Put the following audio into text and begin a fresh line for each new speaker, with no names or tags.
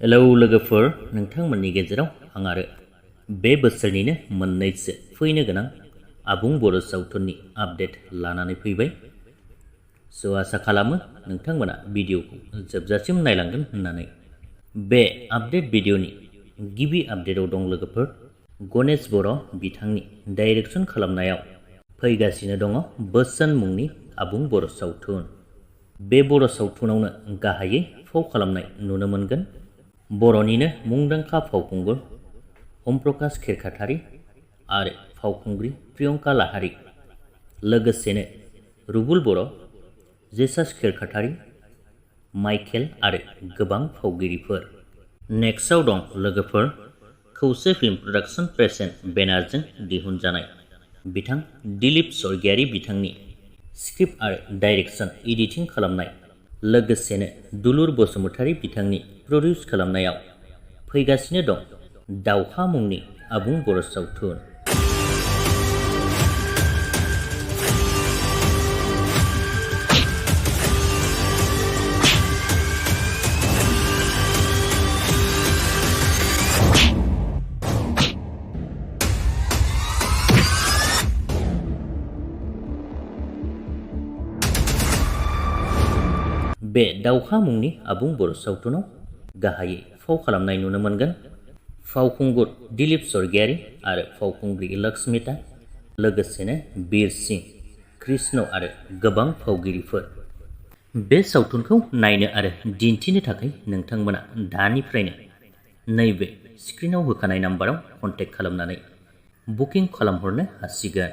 Hello लोगोफोर, नोंथांमोननि गेजेराव आं आरो बे बोसोरनिनो मोननैसो फैनो गोनां आबुं बर' सावथुननि आपडेट लानानै फैबाय। आसा खालामो नोंथांमोना भिडिअखौ जोबजासिम नायलांगोन होननानै। बे आपडेट भिडिअनि गिबि आपडेटआव दं लोगोफोर, गणेश बर' बिथांनि डाइरेक्सन खालामनायाव फैगासिनो दङ बोसोन मुंनि आबुं बर' सावथुन। बे बर' सावथुनावनो गाहायै फाव खालामनाय नुनो मोनगोन बर'निनो मुंदांखा फावखुंगुर omprakash खिरखाथारि आरो फावखुंग्रि प्रियंका लाहारि, लोगोसेनो रुबुल बर', जेसास खिरखाथारि, माइखेल आरो गोबां फावगिरिफोर। नेक्स्टआव दं लोगोफोर, खौसे फिल्म प्रडाक्शन प्रेजेन्ट बेनारजों दिहुनजानाय बिथां दिलीप स्वर्गियारि बिथांनि स्क्रिप्ट आरो डाइरेक्सन एडिटिं खालामनाय, लोगोसेनो दुलुर बसुमतारी बिथांनि प्रडिउस खालामनायाव फैगासिनो दं दावखा मुंनि आबुं बर' सावथुन। बे दावखा मुंनि आबुं बर' सावथुनाव गाहायै फाव खालामनाय नुनो मोनगोन फावखुंगुर दिलीप स्वर्गियारि आरो फावखुंग्रि लक्ष्मिता, लोगोसेनो बीर सिंह, कृष्ण आरो गोबां फावगिरिफोर। बे सावथुनखौ नायनो आरो दिन्थिनो थाखाय नोंथांमोना दानिफ्रायनो नैबे स्क्रिनाव होखानाय नाम्बाराव कन्टेक्ट खालामनानै बुकिं खालामहरनो हासिगोन।